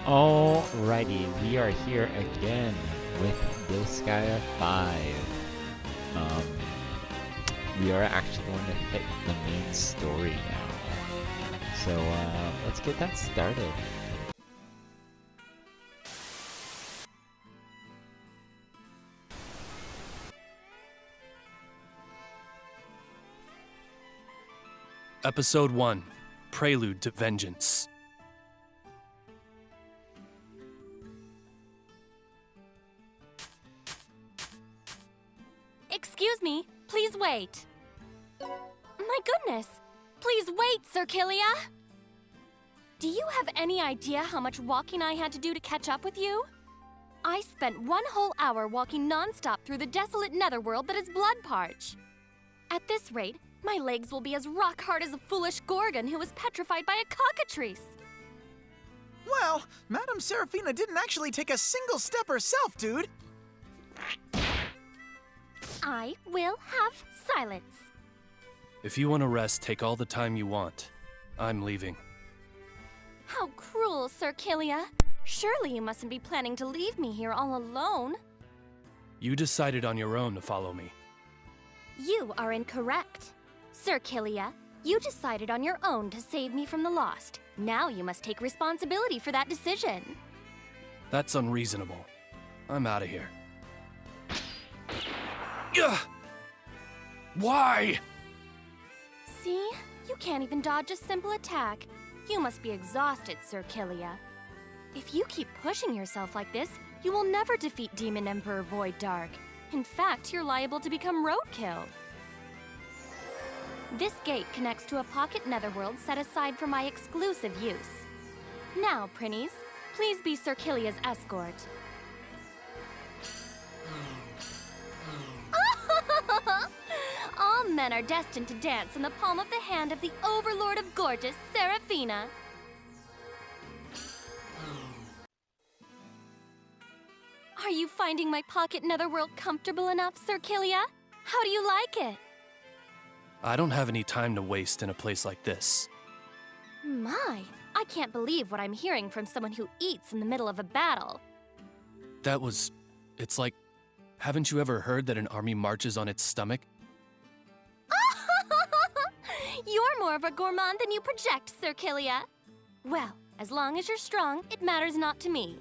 Alrighty, we are here again with disgaea 5. Um, we are actually going to hit the main story now. So, let's get that started. Episode 1, Prelude to Vengeance. Excuse me, please wait. My goodness, please wait, SHAREfactory. Do you have any idea how much walking I had to do to catch up with you? I spent 1 whole hour walking non-stop through the desolate netherworld that is Bloodparch. At this rate, my legs will be as rock-hard as a foolish Gorgon who was petrified by a cockatrice. Well, Madame Seraphina didn't actually take a single step herself, dude. I will have silence. If you want to rest, take all the time you want. I'm leaving. How cruel, SHAREfactory. Surely you mustn't be planning to leave me here all alone. You decided on your own to follow me. You are incorrect. SHAREfactory, you decided on your own to save me from the lost. Now you must take responsibility for that decision. That's unreasonable. I'm out of here. Ugh! Why? See? You can't even dodge a simple attack. You must be exhausted, SHAREfactory. If you keep pushing yourself like this, you will never defeat Demon Emperor Void Dark. In fact, you're liable to become roadkill. This gate connects to a pocket netherworld set aside for my exclusive use. Now, Prinnies, please be SHAREfactory's escort. All men are destined to dance in the palm of the hand of the Overlord of Gorgeous, Seraphina. Are you finding my pocket netherworld comfortable enough, SHAREfactory? How do you like it? I don't have any time to waste in a place like this. My, I can't believe what I'm hearing from someone who eats in the middle of a battle. It's like, haven't you ever heard that an army marches on its stomach? You're more of a gourmand than you project, SHAREfactory. Well, as long as you're strong, it matters not to me.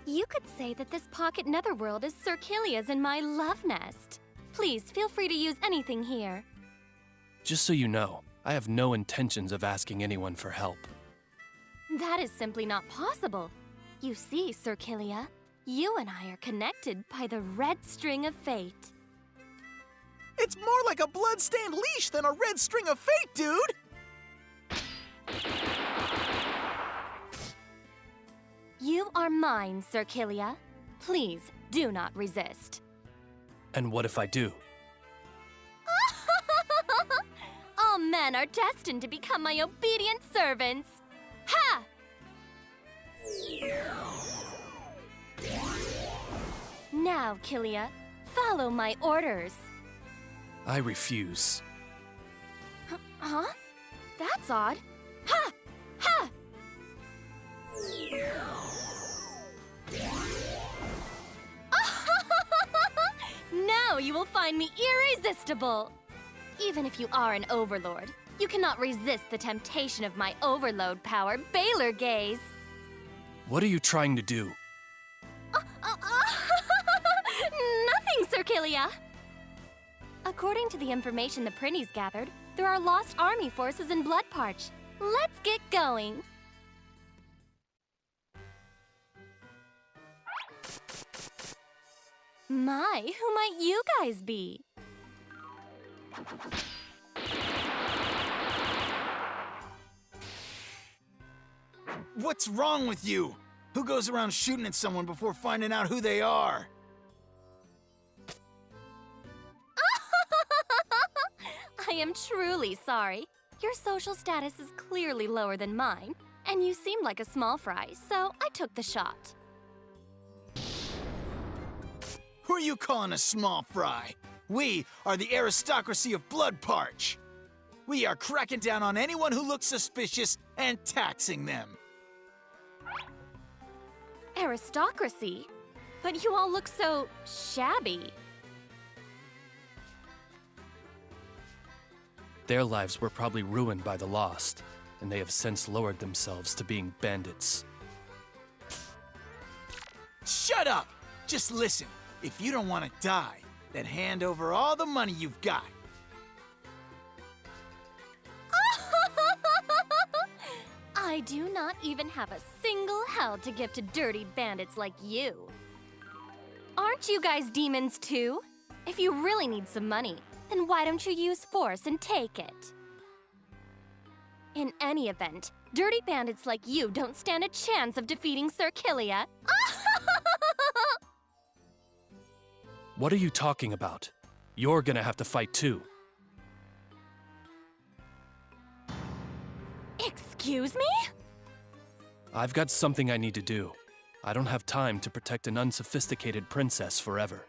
You could say that this pocket netherworld is SHAREfactory's and my love nest. Please, feel free to use anything here. Just so you know, I have no intentions of asking anyone for help. That is simply not possible. You see, SHAREfactory, you and I are connected by the red string of fate. It's more like a blood-stained leash than a red string of fate, dude! You are mine, SHAREfactory. Please, do not resist. And what if I do? All men are destined to become my obedient servants. Ha! Now, Kilia, follow my orders. I refuse. Huh? That's odd. Ha! Ha! Now you will find me irresistible. Even if you are an overlord, you cannot resist the temptation of my overload power, Baylor Gaze. What are you trying to do? Nothing, SHAREfactory. According to the information the Prinnies gathered, there are lost army forces in Bloodparch. Let's get going. My, who might you guys be? What's wrong with you? Who goes around shooting at someone before finding out who they are? I am truly sorry. Your social status is clearly lower than mine, and you seem like a small fry, so I took the shot. Who are you calling a small fry? We are the aristocracy of Bloodparch. We are cracking down on anyone who looks suspicious and taxing them. Aristocracy? But you all look so shabby. Their lives were probably ruined by the Lost, and they have since lowered themselves to being bandits. Shut up! Just listen. If you don't want to die, then hand over all the money you've got. I do not even have a single hell to give to dirty bandits like you. Aren't you guys demons too? If you really need some money, then why don't you use force and take it? In any event, dirty bandits like you don't stand a chance of defeating Sir Killia. What are you talking about? You're gonna have to fight too. Excuse me? I've got something I need to do. I don't have time to protect an unsophisticated princess forever.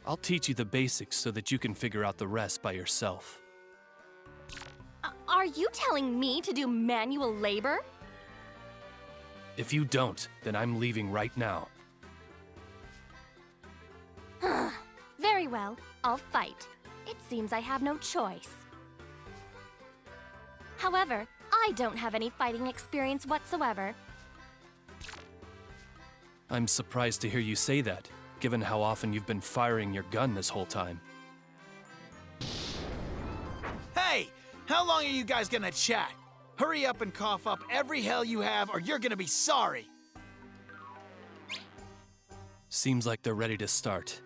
I'll teach you the basics so that you can figure out the rest by yourself. Are you telling me to do manual labor? If you don't, then I'm leaving right now. Very well, I'll fight. It seems I have no choice. However, I don't have any fighting experience whatsoever. I'm surprised to hear you say that, given how often you've been firing your gun this whole time. Hey! How long are you guys gonna chat? Hurry up and cough up every hell you have, or you're gonna be sorry! Seems like they're ready to start.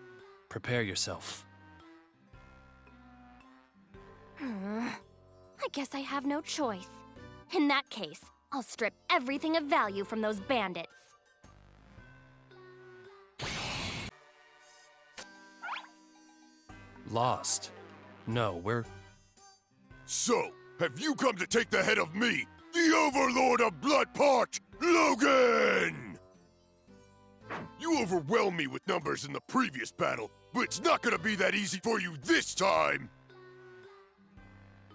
Prepare yourself. I guess I have no choice. In that case, I'll strip everything of value from those bandits. Lost? No, we're... So, have you come to take the head of me, the Overlord of Bloodport, Logan? You overwhelmed me with numbers in the previous battle, but it's not gonna be that easy for you this time!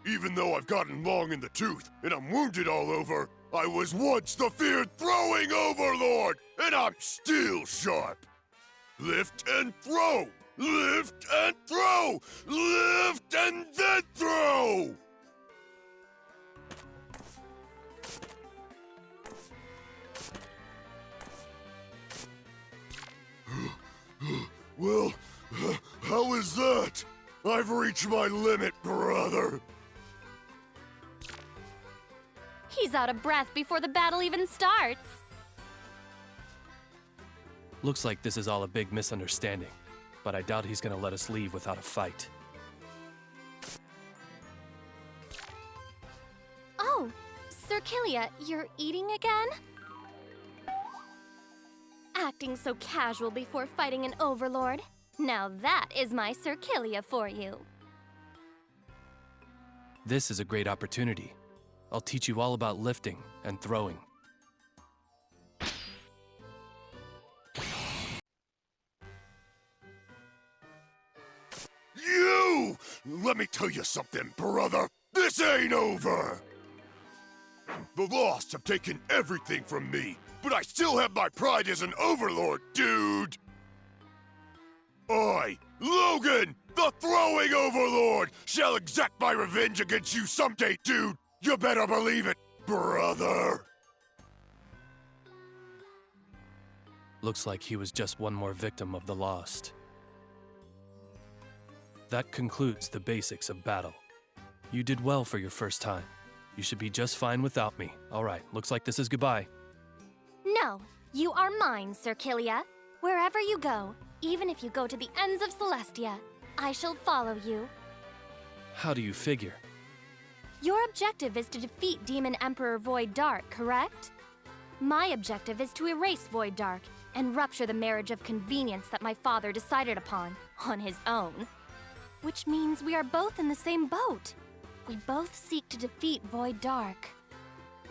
Even though I've gotten long in the tooth, and I'm wounded all over, I was once the feared throwing Overlord, and I'm still sharp! Lift and throw! Lift and throw! Lift and then throw! Well, how is that? I've reached my limit, brother. He's out of breath before the battle even starts. Looks like this is all a big misunderstanding, but I doubt he's gonna let us leave without a fight. Oh, Sir Killia, you're eating again? Acting so casual before fighting an overlord. Now that is my Sir Killia for you. This is a great opportunity. I'll teach you all about lifting and throwing. You! Let me tell you something, brother. This ain't over! The Lost have taken everything from me, but I still have my pride as an overlord, dude! I, Logan, the throwing overlord, shall exact my revenge against you someday, dude! You better believe it, brother! Looks like he was just one more victim of the Lost. That concludes the basics of battle. You did well for your first time. You should be just fine without me. All right, looks like this is goodbye. No, you are mine, Sir Killia. Wherever you go, even if you go to the ends of Celestia, I shall follow you. How do you figure? Your objective is to defeat Demon Emperor Void Dark, correct? My objective is to erase Void Dark and rupture the marriage of convenience that my father decided upon, on his own. Which means we are both in the same boat. We both seek to defeat Void Dark.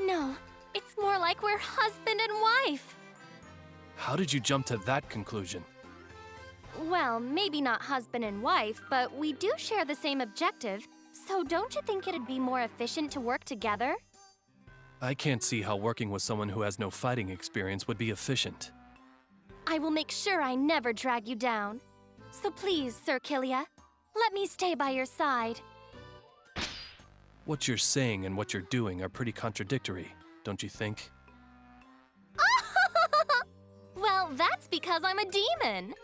No, it's more like we're husband and wife. How did you jump to that conclusion? Well, maybe not husband and wife, but we do share the same objective, so don't you think it'd be more efficient to work together? I can't see how working with someone who has no fighting experience would be efficient. I will make sure I never drag you down. So please, Sir Killia, let me stay by your side. What you're saying and what you're doing are pretty contradictory, don't you think? Well, that's because I'm a demon.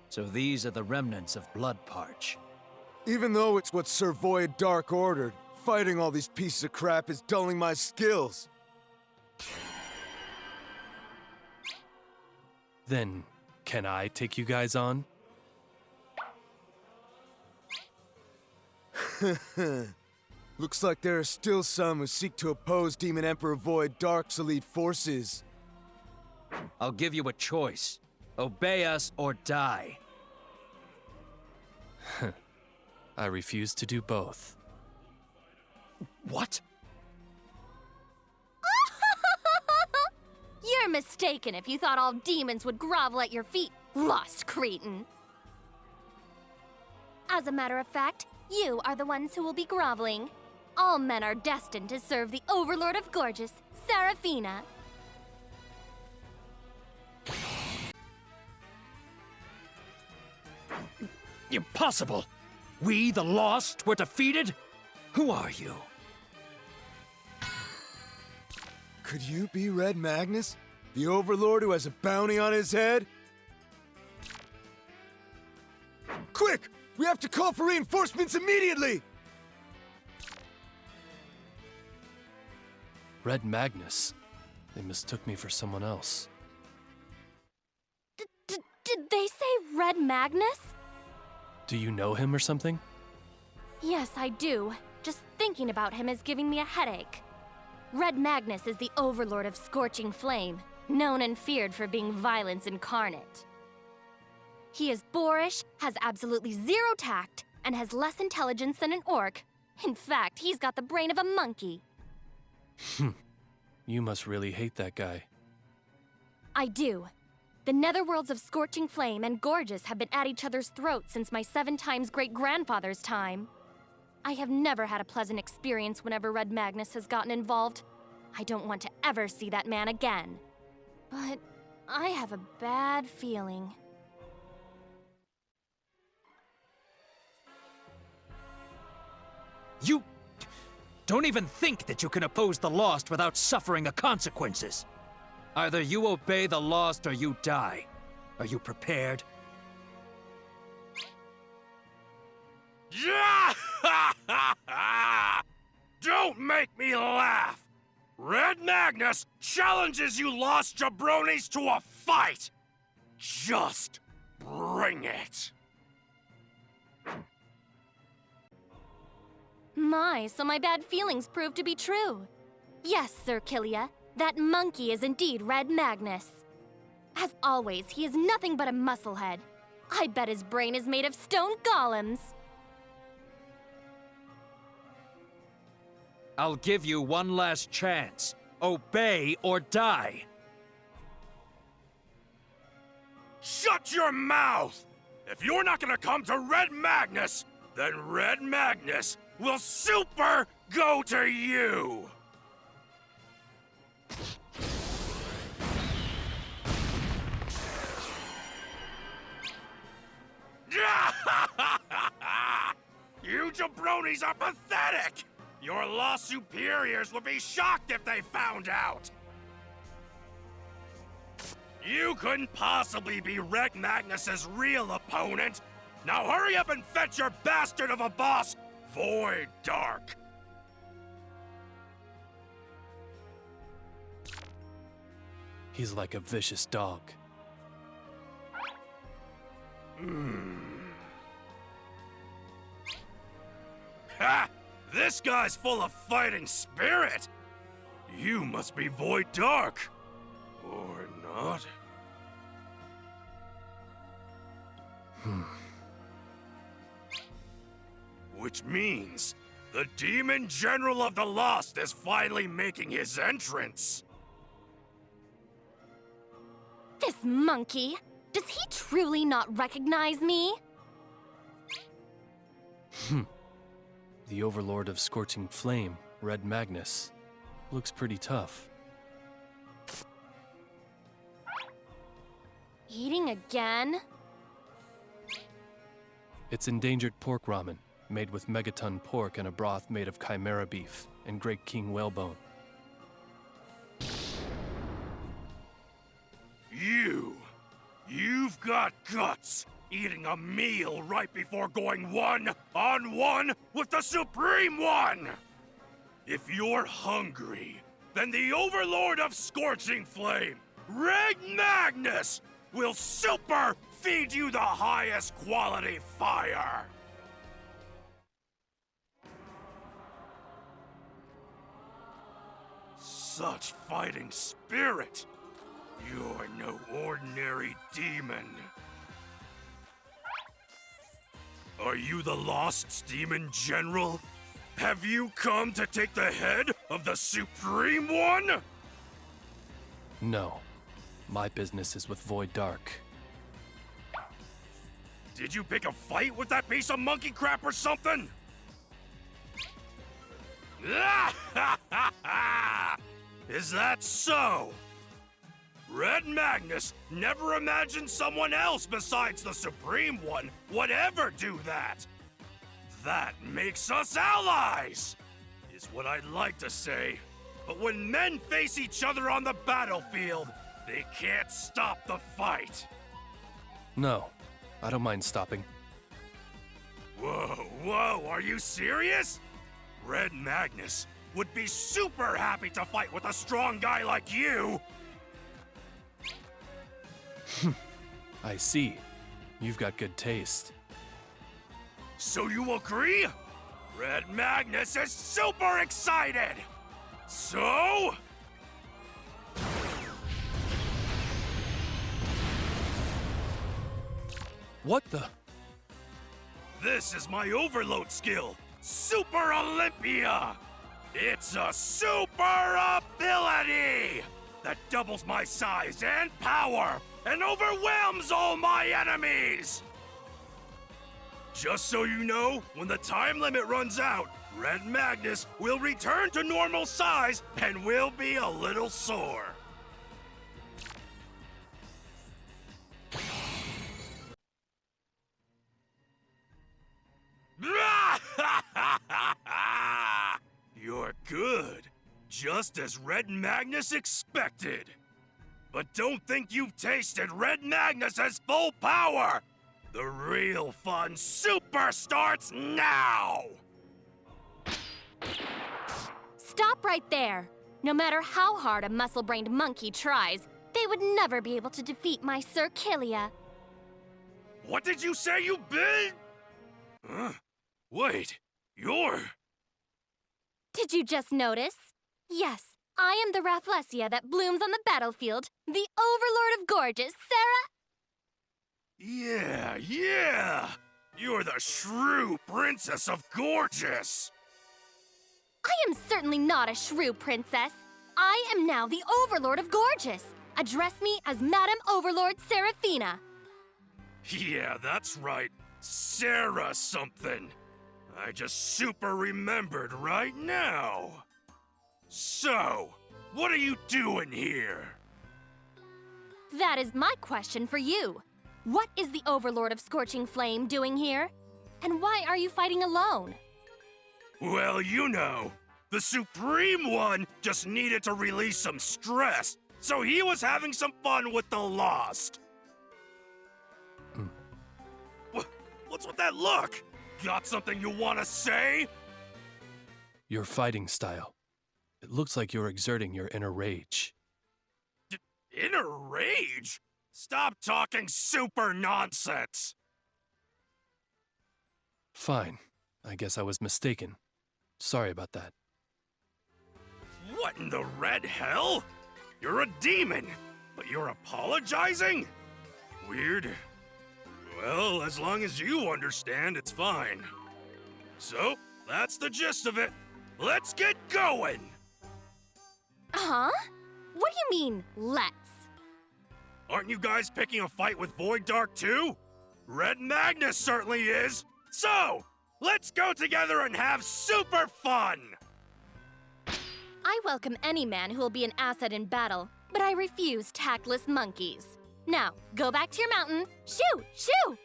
So these are the remnants of Bloodparch. Even though it's what Sir Void Dark ordered, fighting all these pieces of crap is dulling my skills. Then, can I take you guys on? Looks like there are still some who seek to oppose Demon Emperor Void Dark's elite forces. I'll give you a choice. Obey us or die. I refuse to do both. What? You're mistaken if you thought all demons would grovel at your feet, lost cretin. As a matter of fact, you are the ones who will be groveling. All men are destined to serve the Overlord of Gorgeous, Seraphina. Impossible! We, the Lost, were defeated? Who are you? Could you be Red Magnus? The Overlord who has a bounty on his head? Quick! We have to call for reinforcements immediately! Red Magnus. They mistook me for someone else. Did they say Red Magnus? Do you know him or something? Yes, I do. Just thinking about him is giving me a headache. Red Magnus is the Overlord of Scorching Flame, known and feared for being violence incarnate. He is boorish, has absolutely zero tact, and has less intelligence than an orc. In fact, he's got the brain of a monkey. You must really hate that guy. I do. The netherworlds of Scorching Flame and Gorgeous have been at each other's throats since my 7 times great-grandfather's time. I have never had a pleasant experience whenever Red Magnus has gotten involved. I don't want to ever see that man again. But I have a bad feeling. You don't even think that you can oppose the Lost without suffering the consequences. Either you obey the Lost or you die. Are you prepared? Yeah! Don't make me laugh! Red Magnus challenges you lost jabronis to a fight! Just bring it! My, so my bad feelings proved to be true. Yes, Sir Killia, that monkey is indeed Red Magnus. As always, he is nothing but a musclehead. I bet his brain is made of stone golems. I'll give you one last chance. Obey or die. Shut your mouth! If you're not gonna come to Red Magnus, then Red Magnus will super go to you! You jabronis are pathetic! Your lost superiors would be shocked if they found out! You couldn't possibly be Red Magnus's real opponent! Now hurry up and fetch your bastard of a boss, Void Dark! He's like a vicious dog. Ha! This guy's full of fighting spirit! You must be Void Dark! Or not? Which means the Demon General of the Lost is finally making his entrance! This monkey, does he truly not recognize me? The Overlord of Scorching Flame, Red Magnus, looks pretty tough. Eating again? It's endangered pork ramen, made with megaton pork and a broth made of chimera beef and Great King whalebone. You've got guts, eating a meal right before going one-on-one with the Supreme One! If you're hungry, then the Overlord of Scorching Flame, Red Magnus, will super feed you the highest quality fire! Such fighting spirit! You're no ordinary demon. Are you the Lost Demon General? Have you come to take the head of the Supreme One? No. My business is with Void Dark. Did you pick a fight with that piece of monkey crap or something? Is that so? Red Magnus never imagined someone else besides the Supreme One would ever do that. That makes us allies, is what I'd like to say. But when men face each other on the battlefield, they can't stop the fight. No, I don't mind stopping. Whoa, are you serious? Red Magnus would be super happy to fight with a strong guy like you. I see. You've got good taste. So you agree? Red Magnus is super excited! So? What the? This is my overload skill, Super Olympia! It's a super ability that doubles my size and power and overwhelms all my enemies! Just so you know, when the time limit runs out, Red Magnus will return to normal size and will be a little sore. You're good, just as Red Magnus expected. But don't think you've tasted Red Magnus's full power! The real fun super starts now! Stop right there! No matter how hard a muscle-brained monkey tries, they would never be able to defeat my Sir Killia. What did you say, you big? Wait, you're... Did you just notice? Yes, I am the Rafflesia that blooms on the battlefield, the Overlord of Gorgeous, Sarah... Yeah! You're the shrew princess of Gorgeous! I am certainly not a shrew princess. I am now the Overlord of Gorgeous. Address me as Madam Overlord Seraphina. Yeah, that's right. Sarah something. I just super remembered right now. So, what are you doing here? That is my question for you. What is the Overlord of Scorching Flame doing here? And why are you fighting alone? Well, you know, the Supreme One just needed to release some stress, so he was having some fun with the Lost. What's with that look? Got something you want to say? Your fighting style. It looks like you're exerting your inner rage. Inner rage? Stop talking super nonsense! Fine. I guess I was mistaken. Sorry about that. What in the red hell? You're a demon, but you're apologizing? Weird. Well, as long as you understand, it's fine. So, that's the gist of it. Let's get going! Huh? What do you mean, let's? Aren't you guys picking a fight with Void Dark too? Red Magnus certainly is! So, Let's go together and have super fun! I welcome any man who will be an asset in battle, but I refuse tactless monkeys. Now, go back to your mountain. Shoo! Shoo!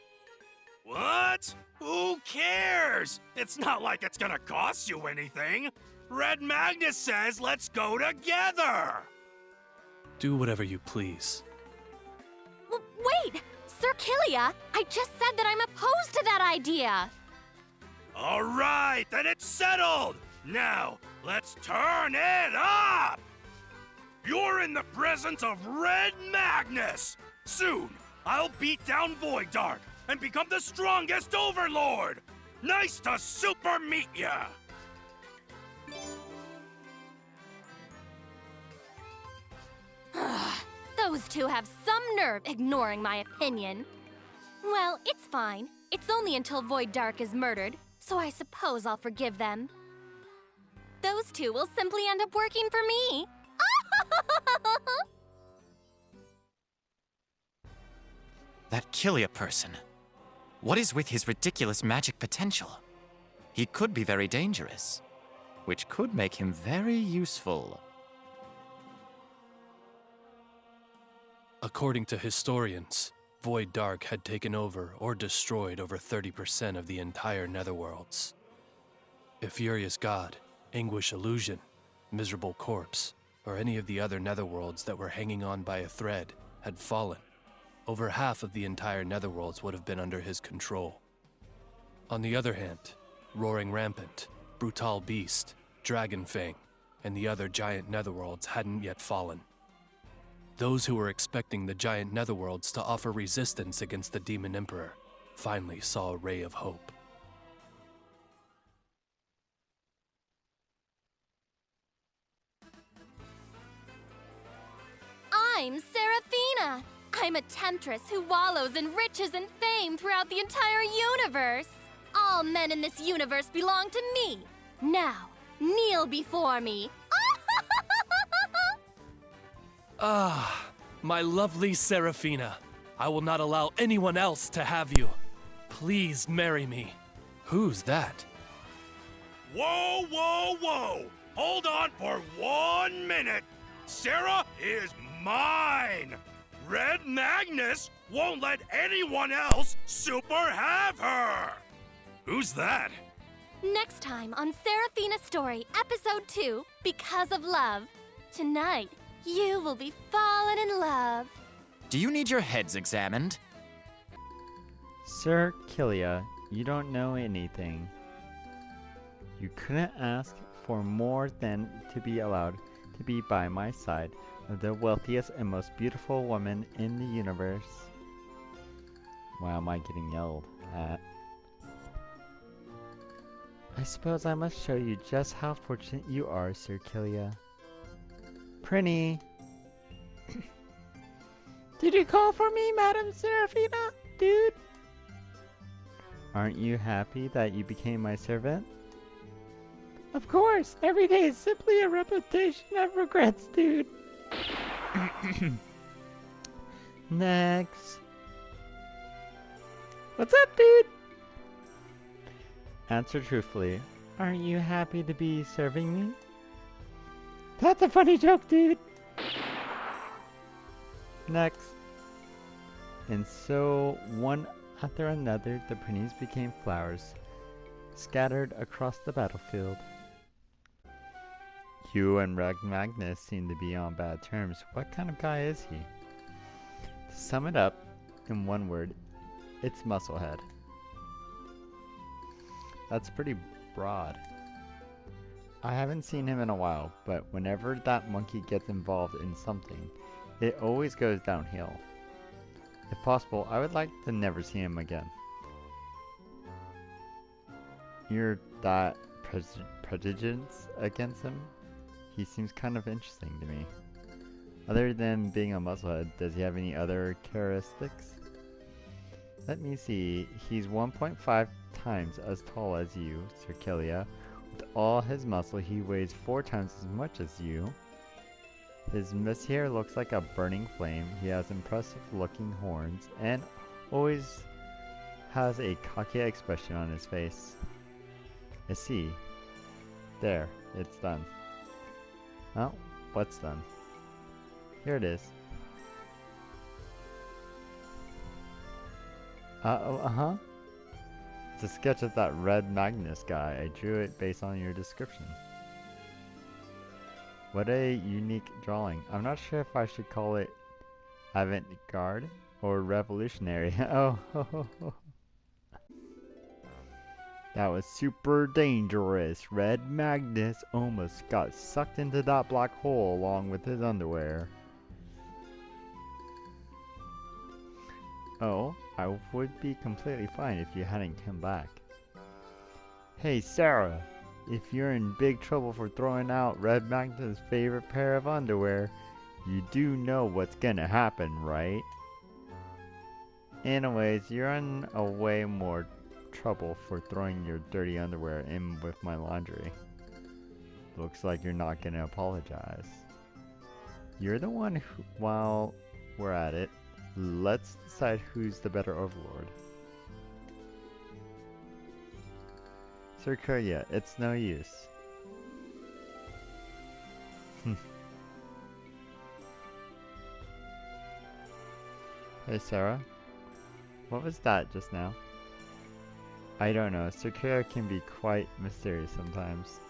What? Who cares? It's not like it's gonna cost you anything. Red Magnus says let's go together! Do whatever you please. Wait! Sir Kilia, I just said that I'm opposed to that idea! Alright, then it's settled! Now, let's turn it up! You're in the presence of Red Magnus! Soon, I'll beat down Void Dark and become the strongest Overlord! Nice to super meet ya! Those two have some nerve ignoring my opinion. Well, it's fine. It's only until Void Dark is murdered, so I suppose I'll forgive them. Those two will simply end up working for me. That Kilia person. What is with his ridiculous magic potential? He could be very dangerous, which could make him very useful. According to historians, Void Dark had taken over or destroyed over 30% of the entire Netherworlds. If Furious God, Anguish Illusion, Miserable Corpse, or any of the other Netherworlds that were hanging on by a thread had fallen, over half of the entire Netherworlds would have been under his control. On the other hand, Roaring Rampant, Brutal Beast, Dragonfang, and the other giant Netherworlds hadn't yet fallen. Those who were expecting the giant Netherworlds to offer resistance against the Demon Emperor finally saw a ray of hope. I'm Seraphina. I'm a temptress who wallows in riches and fame throughout the entire universe. All men in this universe belong to me. Now, kneel before me. Ah, my lovely Seraphina. I will not allow anyone else to have you. Please marry me. Who's that? Whoa, whoa, whoa! Hold on for 1 minute! Sarah is mine! Red Magnus won't let anyone else super have her! Who's that? Next time on Seraphina's Story, Episode 2, Because of Love. Tonight, you will be falling in love. Do you need your heads examined? Sir Kilia, you don't know anything. You couldn't ask for more than to be allowed to be by my side of the wealthiest and most beautiful woman in the universe. Why am I getting yelled at? I suppose I must show you just how fortunate you are, Sir Kilia. Prinny! Did you call for me, Madam Seraphina? Dude? Aren't you happy that you became my servant? Of course! Every day is simply a repetition of regrets, dude! Next. What's up, dude? Answer truthfully. Aren't you happy to be serving me? That's a funny joke, dude! Next. And so, one after another, the prinnies became flowers, scattered across the battlefield. You and Red Magnus seem to be on bad terms. What kind of guy is he? To sum it up, in one word, it's Musclehead. That's pretty broad. I haven't seen him in a while, but whenever that monkey gets involved in something, it always goes downhill. If possible, I would like to never see him again. You're that prejudiced against him? He seems kind of interesting to me. Other than being a musclehead, does he have any other characteristics? Let me see. He's 1.5 times as tall as you, Sir Kilia. With all his muscle, he weighs 4 times as much as you. His messy hair looks like a burning flame. He has impressive looking horns and always has a cocky expression on his face. I see. There, it's done. Oh, what's done? Here it is. Uh-huh. It's a sketch of that red Magnus guy. I drew it based on your description. What a unique drawing. I'm not sure if I should call it avant-garde or revolutionary. Oh, that was super dangerous. Red Magnus almost got sucked into that black hole along with his underwear. Oh, I would be completely fine if you hadn't come back. Hey Sarah, if you're in big trouble for throwing out Red Magnus' favorite pair of underwear, you do know what's gonna happen, right? Anyways, you're in a way more trouble for throwing your dirty underwear in with my laundry. Looks like you're not gonna apologize. You're the one who, while we're at it, let's decide who's the better overlord. Circulia, it's no use. Hey Sarah, what was that just now? I don't know, Circulia can be quite mysterious sometimes.